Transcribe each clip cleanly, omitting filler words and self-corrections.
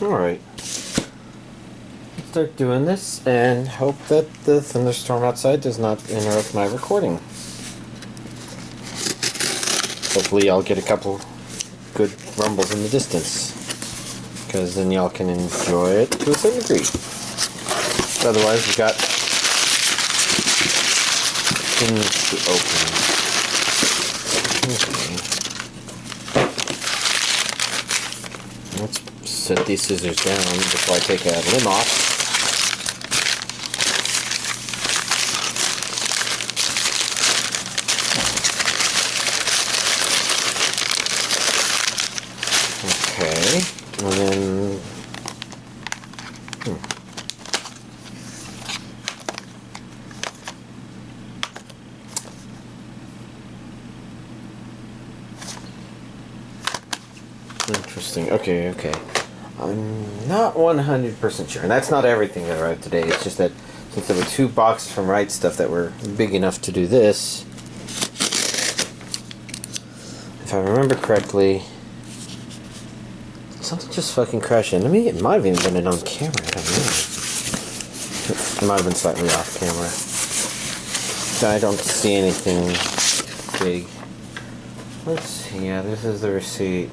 Alright. Start doing this and hope that the thunderstorm outside does not interrupt my recording. Hopefully y'all get a couple good rumbles in the distance, because then y'all can enjoy it to a certain degree. Otherwise we got things to open. Okay. Let's set these scissors down before I take a limb off. Okay, and then interesting. Okay. I'm not 100% sure, and that's not everything that arrived today. It's just that since there were 2 boxes from Right Stuff that were big enough to do this, if I remember correctly, something just fucking crashed into me. It might have even been it on camera. I don't know. It might have been slightly off camera. I don't see anything big. Let's see. Yeah, this is the receipt.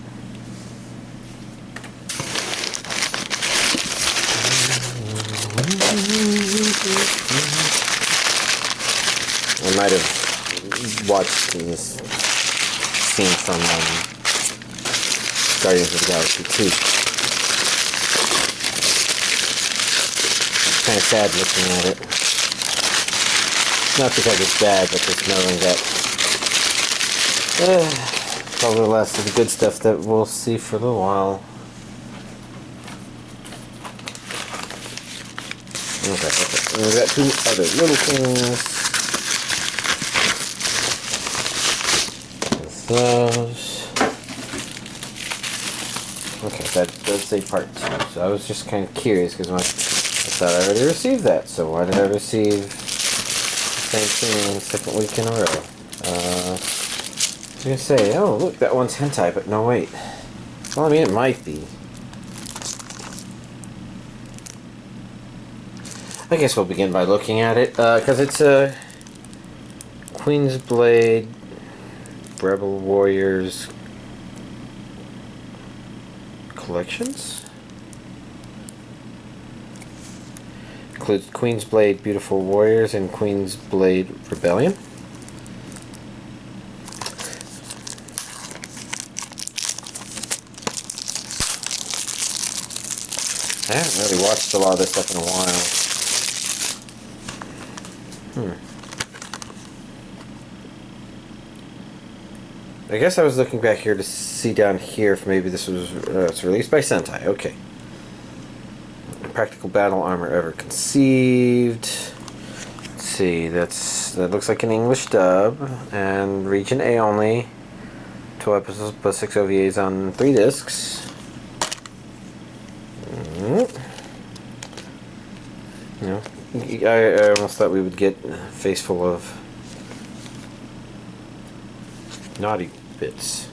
I might have watched this scene from Guardians of the Galaxy 2. It's kind of sad looking at it. Not because it's bad, but just knowing that probably the last of the good stuff that we'll see for a little while. Okay. And we've got 2 other little things. Those. Okay, that does say part 2. So I was just kind of curious because I thought I already received that. So why did I receive the same thing second week in a row? I was gonna say, oh look, that one's hentai, but no wait. Well, I mean it might be. I guess we'll begin by looking at it, because it's a Queen's Blade Rebel Warriors collections. Includes Queen's Blade Beautiful Warriors and Queen's Blade Rebellion. I haven't really watched a lot of this stuff in a while. I guess I was looking back here to see down here if maybe this was it's released by Sentai. Okay. Practical battle armor ever conceived. Let's see, that looks like an English dub and region A only. 12 episodes plus 6 OVAs on 3 discs. You know, I almost thought we would get a face full of naughty bits.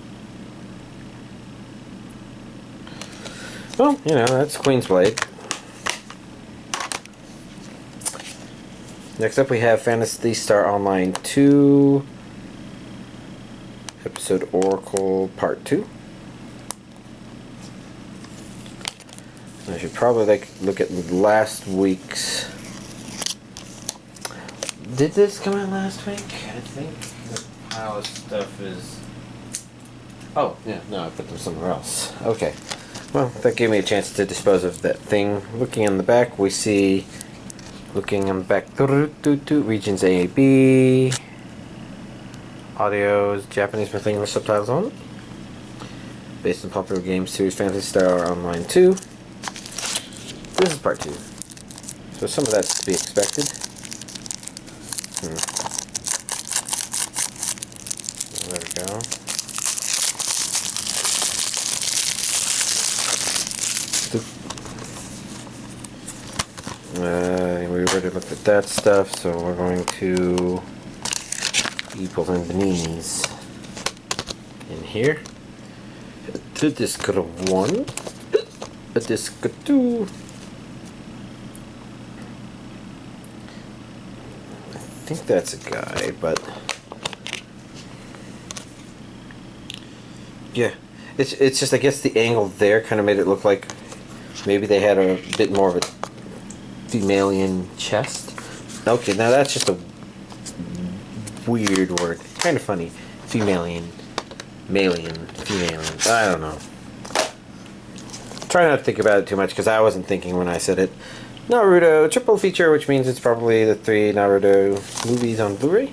Well, you know, that's Queen's Blade. Next up we have Phantasy Star Online 2 Episode Oracle Part 2. I should probably look at last week's. Did this come out last week? I think the pile of stuff is. Oh, yeah, no, I put them somewhere else. Okay. Well, that gave me a chance to dispose of that thing. Looking in the back, we see. Looking on the back, regions A, B. Audio's Japanese with English subtitles on. Based on popular game series Phantasy Star Online 2. This is part 2. So some of that's to be expected. There we go. We already looked at that stuff, so we're going to equal in beneath in here to disc 1. a disc or two. I think that's a guy, but yeah, it's just, I guess the angle there kind of made it look like maybe they had a bit more of a femalian chest. Okay, now that's just a weird word. Kind of funny. Femalian. Malian. Femalian. I don't know. Try not to think about it too much because I wasn't thinking when I said it. Naruto Triple Feature, which means it's probably the 3 Naruto movies on Blu-ray.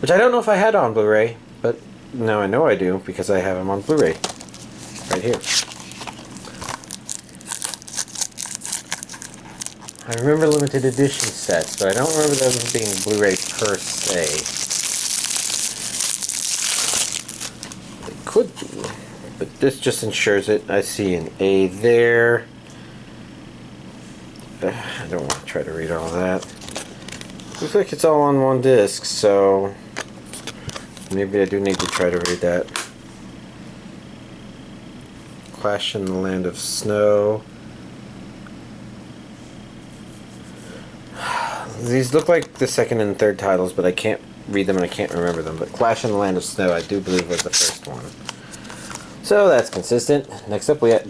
Which I don't know if I had on Blu-ray, but now I know I do because I have them on Blu-ray. Right here. I remember limited edition sets, but I don't remember them being Blu-ray per se. They could be, but this just ensures it. I see an A there. I don't want to try to read all that. Looks like it's all on one disc, so maybe I do need to try to read that. Clash in the Land of Snow. These look like the second and third titles, but I can't read them and I can't remember them. But Clash in the Land of Snow, I do believe, was the first one. So that's consistent. Next up, we got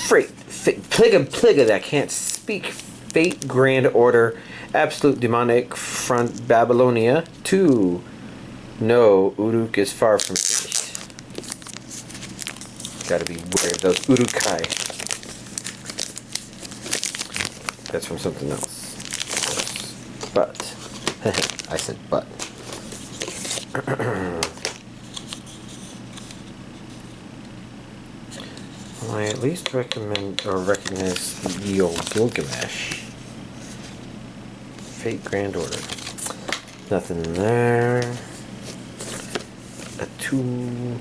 Pliga that can't speak. Fate Grand Order, Absolute Demonic Front Babylonia 2. No, Uruk is far from finished. Gotta be wary of those Urukai. That's from something else. But I said but. I at least recommend or recognize the old Gilgamesh. Fate Grand Order. Nothing there. A 2.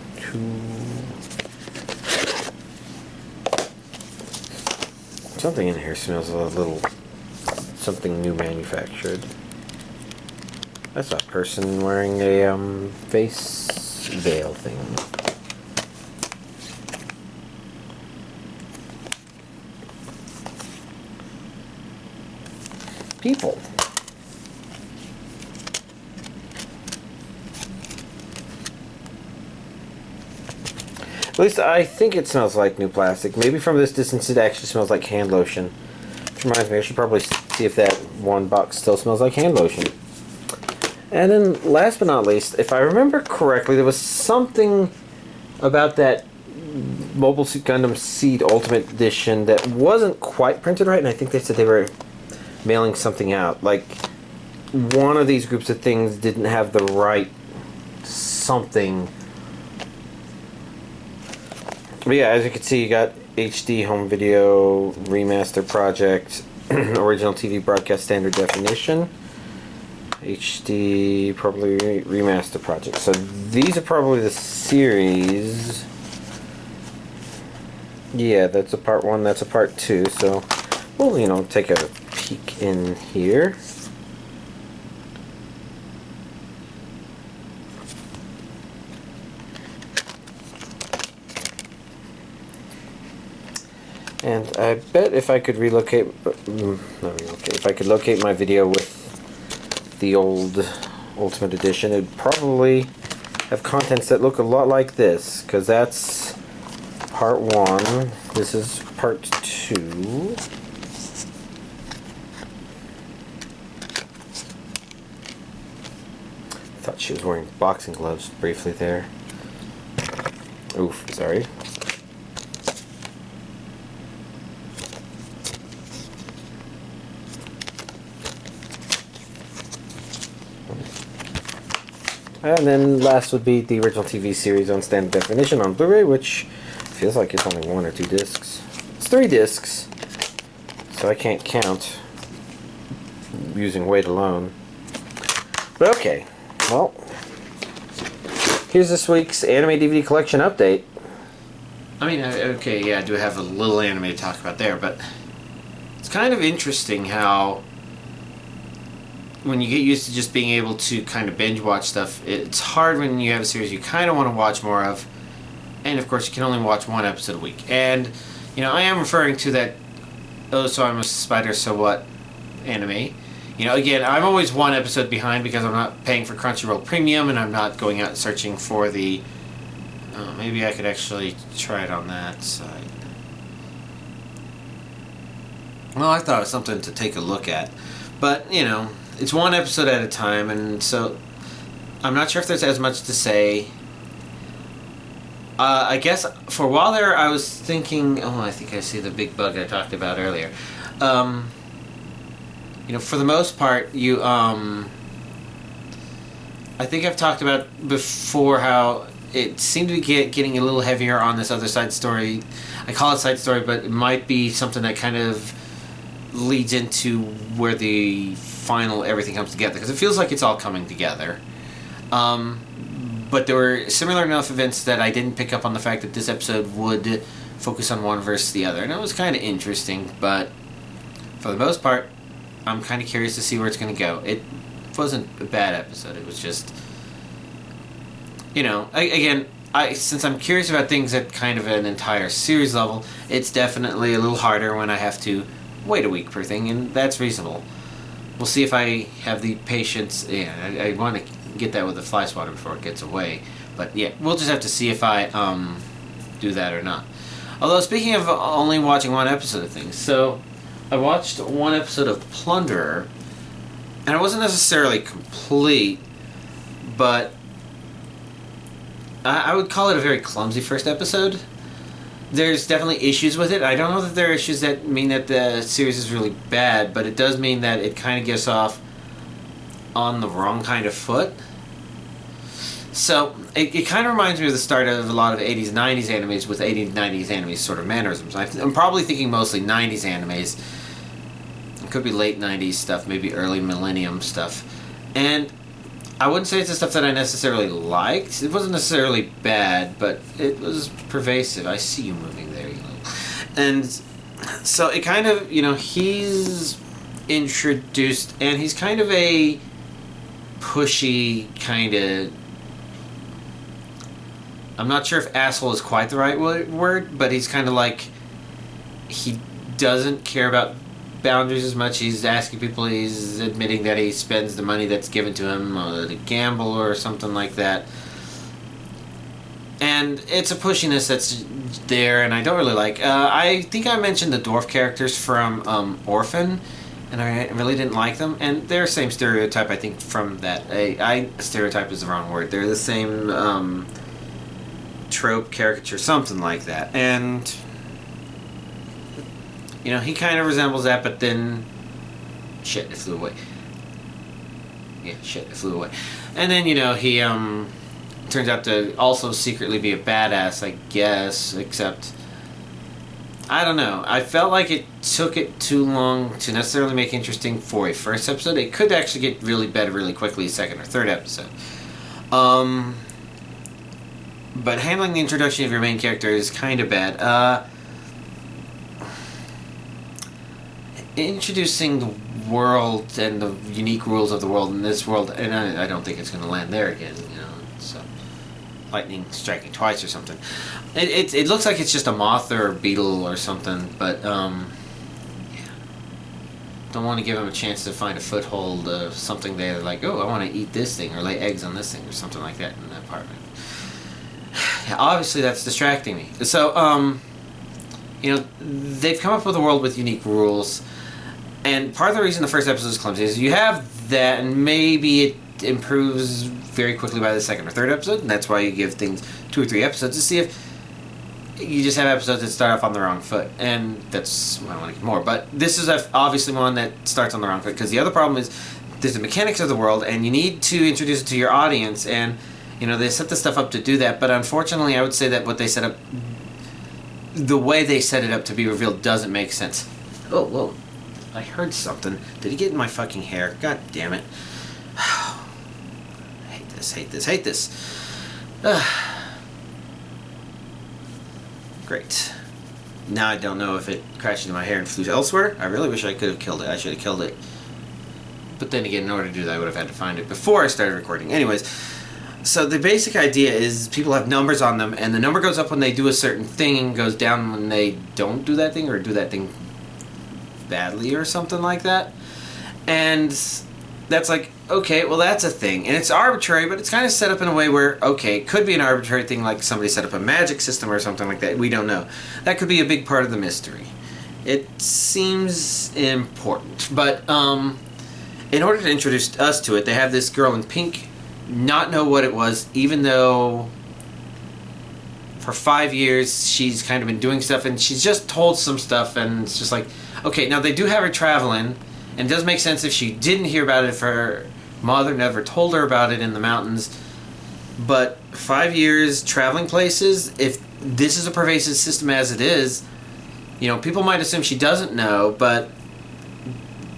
Something in here smells a little something new manufactured. That's a person wearing a face veil thing. People. At least I think it smells like new plastic. Maybe from this distance it actually smells like hand lotion. Which reminds me, I should probably see if that one box still smells like hand lotion. And then last but not least, if I remember correctly, there was something about that Mobile Suit Gundam Seed Ultimate Edition that wasn't quite printed right, and I think they said they were mailing something out. Like, one of these groups of things didn't have the right something. But yeah, as you can see, you got HD home video, remaster project, original TV broadcast standard definition, HD probably remaster project. So these are probably the series. Yeah, that's a part 1, that's a part 2. So we'll, take a peek in here. And I bet if I could if I could locate my video with the old Ultimate Edition, it'd probably have contents that look a lot like this, because that's part 1. This is part 2. I thought she was wearing boxing gloves briefly there. Oof, sorry. And then last would be the original TV series on standard definition on Blu-ray, which feels like it's only 1 or 2 discs. It's 3 discs, so I can't count using weight alone. But okay, well, here's this week's anime DVD collection update. I mean, okay, yeah, I do have a little anime to talk about there, but it's kind of interesting how when you get used to just being able to kind of binge watch stuff, it's hard when you have a series you kind of want to watch more of, and of course you can only watch 1 episode a week. And You know, I am referring to that Oh So I'm a Spider So What anime. You know, again, I'm always one episode behind because I'm not paying for Crunchyroll Premium and I'm not going out searching for the... maybe I could actually try it on that side. Well, I thought it was something to take a look at. But, you know, it's one episode at a time, and so I'm not sure if there's as much to say. I guess for a while there I was thinking... Oh, I think I see the big bug I talked about earlier. You know, for the most part, you, I think I've talked about before how it seemed to be getting a little heavier on this other side story. I call it side story, but it might be something that kind of leads into where the final everything comes together, because it feels like it's all coming together. But there were similar enough events that I didn't pick up on the fact that this episode would focus on one versus the other, and it was kind of interesting, but for the most part, I'm kind of curious to see where it's going to go. It wasn't a bad episode. It was just, you know, since I'm curious about things at kind of an entire series level, it's definitely a little harder when I have to wait a week per thing, and that's reasonable. We'll see if I have the patience. Yeah, I want to get that with the fly swatter before it gets away. But yeah, we'll just have to see if I do that or not. Although, speaking of only watching one episode of things, so I watched one episode of Plunderer, and it wasn't necessarily complete, but I would call it a very clumsy first episode. There's definitely issues with it. I don't know that there are issues that mean that the series is really bad, but it does mean that it kind of gets off on the wrong kind of foot. So, it kind of reminds me of the start of a lot of 80s, 90s animes with 80s, 90s animes sort of mannerisms. I'm probably thinking mostly 90s animes. It could be late 90s stuff, maybe early millennium stuff. And I wouldn't say it's the stuff that I necessarily liked. It wasn't necessarily bad, but it was pervasive. I see you moving there, you know. And so it kind of, you know, he's introduced, and he's kind of a pushy kind of... I'm not sure if asshole is quite the right word, but he's kind of like... He doesn't care about boundaries as much. He's asking people, he's admitting that he spends the money that's given to him to gamble or something like that. And it's a pushiness that's there, and I don't really like. I think I mentioned the dwarf characters from Orphan, and I really didn't like them. And they're the same stereotype, I think, from that. Stereotype is the wrong word. They're the same trope, caricature, something like that. And you know, he kind of resembles that, but then... Shit, it flew away. Yeah, shit, it flew away. And then, you know, he turns out to also secretly be a badass, I guess, except... I don't know. I felt like it took it too long to necessarily make interesting for a first episode. It could actually get really better really quickly, second or third episode. But handling the introduction of your main character is kind of bad. Introducing the world and the unique rules of the world in this world, and I don't think it's going to land there again, you know, so lightning striking twice or something. It looks like it's just a moth or a beetle or something, but yeah, don't want to give him a chance to find a foothold of something there, like, oh, I want to eat this thing or lay eggs on this thing or something like that in that apartment. Yeah, obviously that's distracting me. So you know, they've come up with a world with unique rules. And part of the reason the first episode is clumsy is you have that, and maybe it improves very quickly by the second or third episode, and that's why you give things 2 or 3 episodes to see if you just have episodes that start off on the wrong foot, and that's why I want to get more. But this is obviously one that starts on the wrong foot, because the other problem is there's the mechanics of the world, and you need to introduce it to your audience, and you know, they set the stuff up to do that, but unfortunately I would say that what they set up, the way they set it up to be revealed doesn't make sense. Oh, whoa. I heard something. Did he get in my fucking hair? God damn it. Hate this, hate this, hate this. Great. Now I don't know if it crashed into my hair and flew elsewhere. I really wish I could have killed it. I should have killed it. But then again, in order to do that, I would have had to find it before I started recording. Anyways, So the basic idea is people have numbers on them, and the number goes up when they do a certain thing and goes down when they don't do that thing or do that thing badly or something like that. And that's like, okay, well, that's a thing. And it's arbitrary, but it's kind of set up in a way where, okay, it could be an arbitrary thing like somebody set up a magic system or something like that. We don't know. That could be a big part of the mystery. It seems important. But in order to introduce us to it, they have this girl in pink not know what it was, even though for 5 years she's kind of been doing stuff, and she's just told some stuff, and it's just like, okay, now they do have her traveling, and it does make sense if she didn't hear about it, if her mother never told her about it in the mountains. But 5 years traveling places, if this is a pervasive system as it is, you know, people might assume she doesn't know, but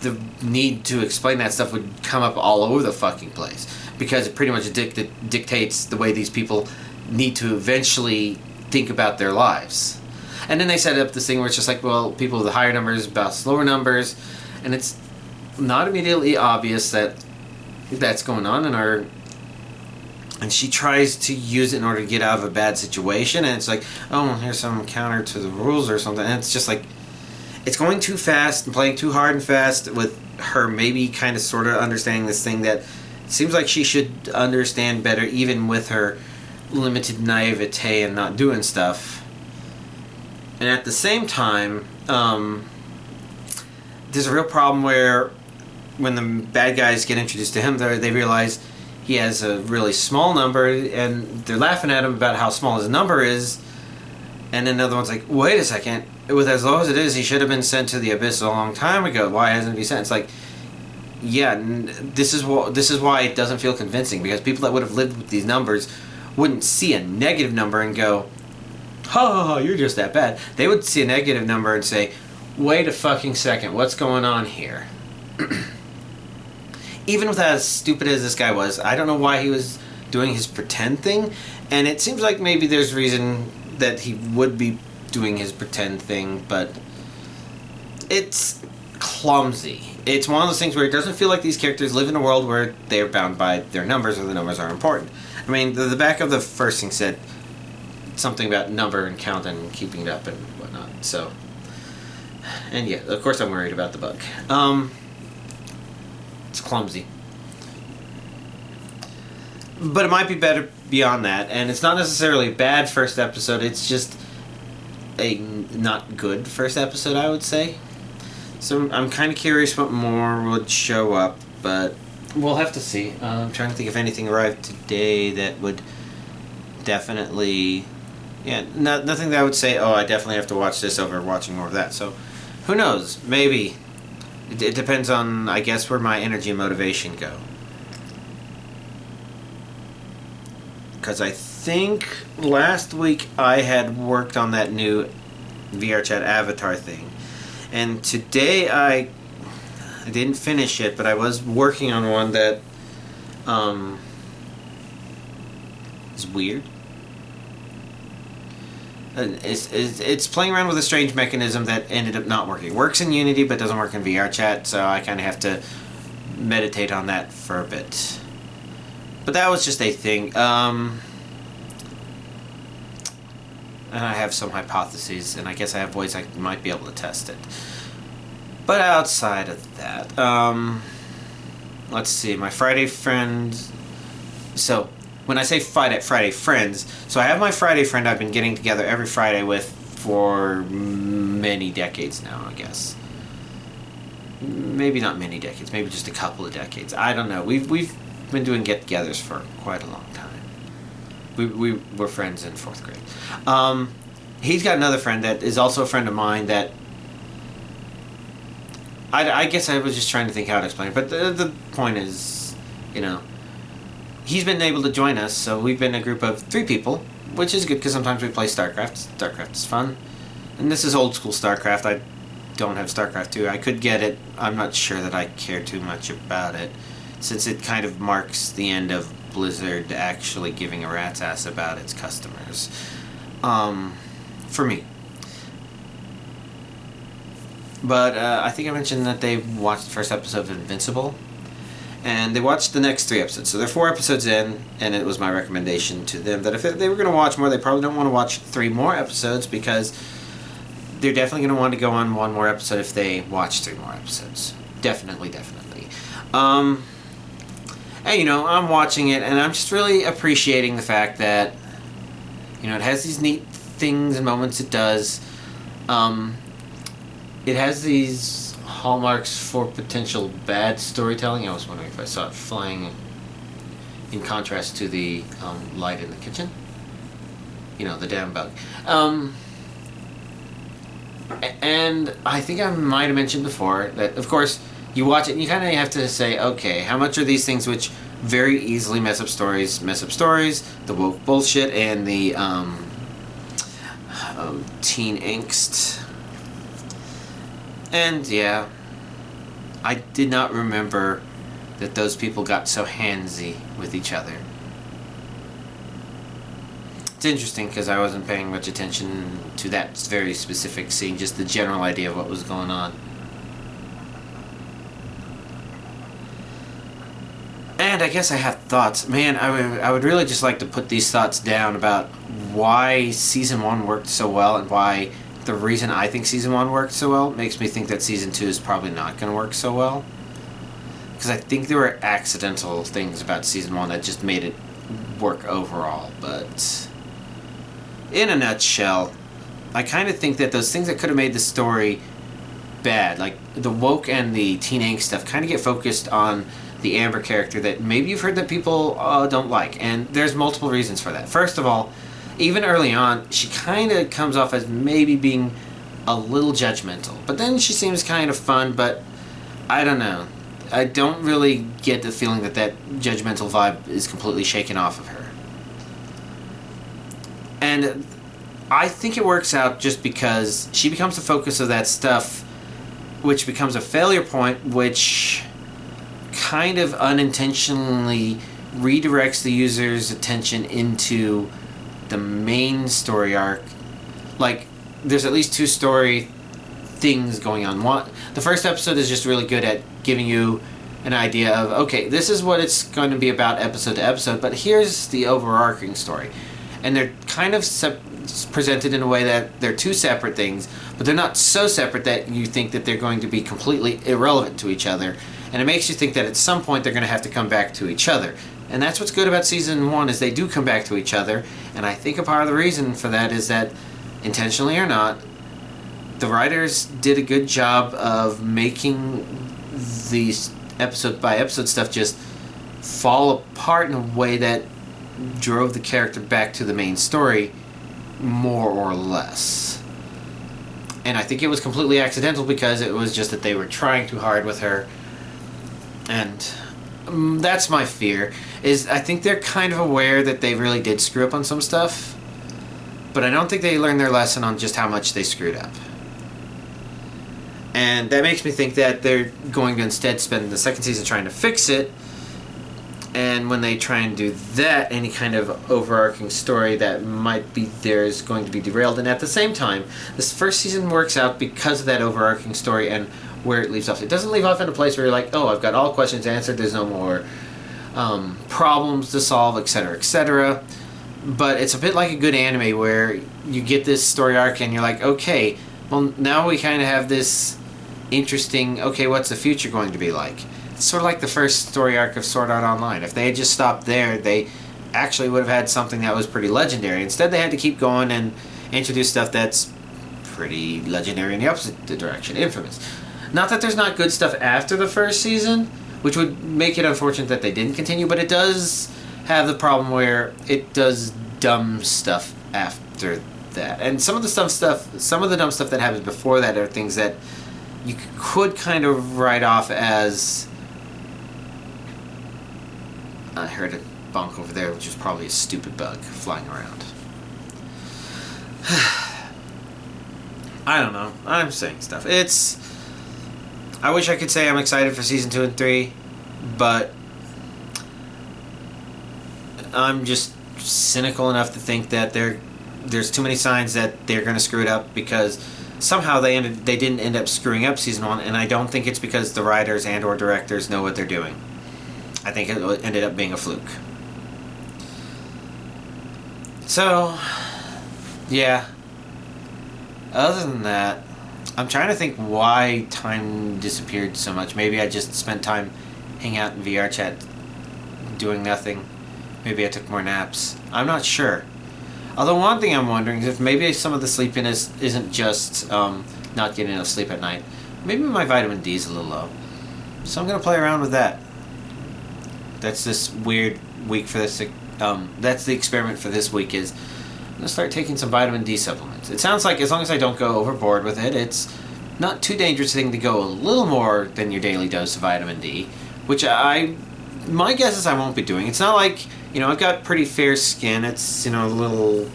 the need to explain that stuff would come up all over the fucking place, because it pretty much dictates the way these people need to eventually think about their lives. And then they set up this thing where it's just like, well, people with higher numbers about slower numbers, and it's not immediately obvious that that's going on in her. And she tries to use it in order to get out of a bad situation, and it's like, oh, here's some counter to the rules or something, and it's just like, it's going too fast and playing too hard and fast with her maybe kind of sort of understanding this thing that seems like she should understand better, even with her limited naivete and not doing stuff. And at the same time, there's a real problem where when the bad guys get introduced to him, they realize he has a really small number, and they're laughing at him about how small his number is. And then another one's like, wait a second, with as low as it is, he should have been sent to the abyss a long time ago. Why hasn't he been sent? It's like, yeah, this is why it doesn't feel convincing, because people that would have lived with these numbers wouldn't see a negative number and go, ha, you're just that bad. They would see a negative number and say, wait a fucking second, what's going on here? Even with as stupid as this guy was, I don't know why he was doing his pretend thing, and it seems like maybe there's reason that he would be doing his pretend thing, but it's clumsy. It's one of those things where it doesn't feel like these characters live in a world where they're bound by their numbers, or the numbers are important. I mean, the back of the first thing said something about number and count and keeping it up and whatnot, so... And yeah, of course I'm worried about the bug. It's clumsy. But it might be better beyond that, and it's not necessarily a bad first episode, it's just a not good first episode, I would say. So I'm kind of curious what more would show up, but we'll have to see. I'm trying to think if anything arrived today that would definitely... Yeah, nothing that I would say, oh, I definitely have to watch this over watching more of that. So, who knows? Maybe. It depends on, I guess, where my energy and motivation go. Because I think last week I had worked on that new VR chat avatar thing. And today I didn't finish it, but I was working on one that is weird. It's playing around with a strange mechanism that ended up not working. It works in Unity, but doesn't work in VR chat, so I kind of have to meditate on that for a bit. But that was just a thing. And I have some hypotheses, and I guess I have ways I might be able to test it. But outside of that, let's see, my Friday friend... So, when I say Friday friends, so I have my Friday friend I've been getting together every Friday with for many decades now, I guess. Maybe not many decades, maybe just a couple of decades. I don't know. We've been doing get-togethers for quite a long time. We were friends in 4th grade. He's got another friend that is also a friend of mine that... I guess I was just trying to think how to explain it, but the point is, you know, he's been able to join us, so we've been a group of 3 people, which is good because sometimes we play StarCraft. StarCraft is fun. And this is old school StarCraft. I don't have StarCraft 2. I could get it. I'm not sure that I care too much about it, since it kind of marks the end of Blizzard actually giving a rat's ass about its customers. For me. But I think I mentioned that they watched the first episode of Invincible. and they watched the next 3 episodes. So they're 4 episodes in, and it was my recommendation to them that if they were going to watch more, they probably don't want to watch 3 more episodes, because they're definitely going to want to go on 1 more episode if they watch 3 more episodes. Definitely. And, you know, I'm watching it, and I'm just really appreciating the fact that, you know, it has these neat things and moments it does. It has these hallmarks for potential bad storytelling. I was wondering if I saw it flying in contrast to the light in the kitchen. You know, the damn bug. And I think I might have mentioned before that, of course, you watch it and you kind of have to say, okay, how much are these things which very easily mess up stories, the woke bullshit, and the teen angst. And yeah, I did not remember that those people got so handsy with each other. It's interesting because I wasn't paying much attention to that very specific scene, just the general idea of what was going on. And I guess I have thoughts. Man, I would really just like to put these thoughts down about why Season 1 worked so well, and why the reason I think Season 1 worked so well makes me think that Season 2 is probably not going to work so well. Because I think there were accidental things about Season 1 that just made it work overall. But in a nutshell, I kind of think that those things that could have made the story bad, like the woke and the teen angst stuff, kind of get focused on the Amber character that maybe you've heard that people don't like. And there's multiple reasons for that. First of all, even early on, she kind of comes off as maybe being a little judgmental. But then she seems kind of fun, but I don't know. I don't really get the feeling that that judgmental vibe is completely shaken off of her. And I think it works out just because she becomes the focus of that stuff, which becomes a failure point, which kind of unintentionally redirects the user's attention into the main story arc. Like, there's at least 2 story things going on. One, the first episode is just really good at giving you an idea of, okay, this is what it's going to be about episode to episode, but here's the overarching story. And they're kind of presented in a way that they're 2 separate things, but they're not so separate that you think that they're going to be completely irrelevant to each other. And it makes you think that at some point they're going to have to come back to each other. And that's what's good about Season 1, is they do come back to each other. And I think a part of the reason for that is that, intentionally or not, the writers did a good job of making these episode-by-episode stuff just fall apart in a way that drove the character back to the main story, more or less. And I think it was completely accidental, because it was just that they were trying too hard with her. And that's my fear, is I think they're kind of aware that they really did screw up on some stuff, but I don't think they learned their lesson on just how much they screwed up. And that makes me think that they're going to instead spend the second season trying to fix it, and when they try and do that, any kind of overarching story that might be there is going to be derailed. And at the same time, this first season works out because of that overarching story and where it leaves off. It doesn't leave off in a place where you're like, oh, I've got all questions answered, there's no more problems to solve, etc., etc. But it's a bit like a good anime where you get this story arc and you're like, okay, well, now we kind of have this interesting, okay, what's the future going to be like? It's sort of like the first story arc of Sword Art Online. If they had just stopped there, they actually would have had something that was pretty legendary. Instead, they had to keep going and introduce stuff that's pretty legendary in the opposite direction, Infamous. Not that there's not good stuff after the first season, which would make it unfortunate that they didn't continue, but it does have the problem where it does dumb stuff after that. And some of the dumb stuff that happens before that are things that you could kind of write off as... I heard a bonk over there, which is probably a stupid bug flying around. I don't know. I'm saying stuff. I wish I could say I'm excited for Season 2 and 3, but I'm just cynical enough to think that there's too many signs that they're going to screw it up, because somehow they didn't end up screwing up Season 1, and I don't think it's because the writers and or directors know what they're doing. I think it ended up being a fluke. So, yeah. Other than that, I'm trying to think why time disappeared so much. Maybe I just spent time hanging out in VR chat doing nothing. Maybe I took more naps. I'm not sure. Although one thing I'm wondering is if maybe some of the sleepiness isn't just not getting enough sleep at night. Maybe my vitamin D is a little low. So I'm going to play around with that. That's this weird week for this. That's the experiment for this week is I'm going to start taking some vitamin D supplements. It sounds like as long as I don't go overboard with it, it's not too dangerous thing to go a little more than your daily dose of vitamin D, which my guess is I won't be doing. It's not like, I've got pretty fair skin. It's, a little,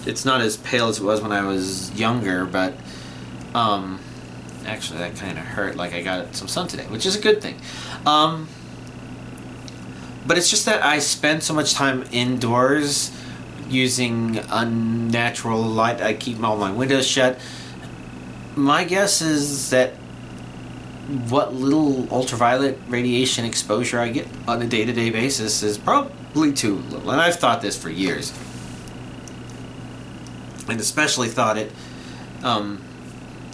it's not as pale as it was when I was younger, but actually that kind of hurt, like I got some sun today, which is a good thing. But it's just that I spend so much time indoors using unnatural light. I keep all my windows shut. My guess is that what little ultraviolet radiation exposure I get on a day-to-day basis is probably too little. And I've thought this for years. And especially thought it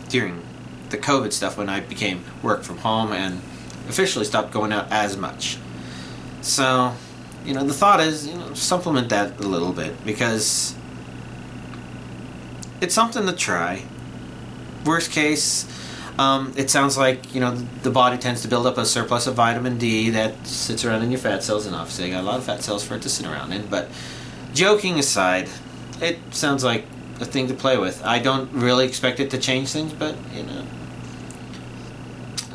during the COVID stuff when I became work from home and officially stopped going out as much. So, the thought is, supplement that a little bit because it's something to try. Worst case, it sounds like, the body tends to build up a surplus of vitamin D that sits around in your fat cells, and obviously I got a lot of fat cells for it to sit around in, but joking aside, it sounds like a thing to play with. I don't really expect it to change things, but,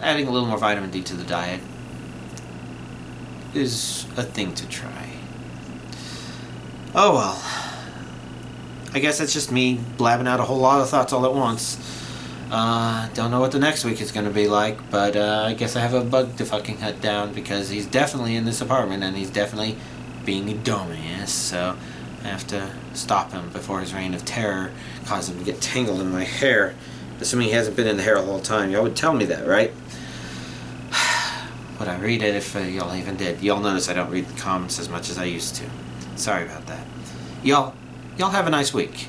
adding a little more vitamin D to the diet is a thing to try. Oh well. I guess that's just me blabbing out a whole lot of thoughts all at once. Don't know what the next week is going to be like, but I guess I have a bug to fucking hunt down because he's definitely in this apartment and he's definitely being a dumbass, so I have to stop him before his reign of terror causes him to get tangled in my hair. Assuming he hasn't been in the hair the whole time. Y'all would tell me that, right? Would I read it if y'all even did? Y'all notice I don't read the comments as much as I used to. Sorry about that. Y'all have a nice week.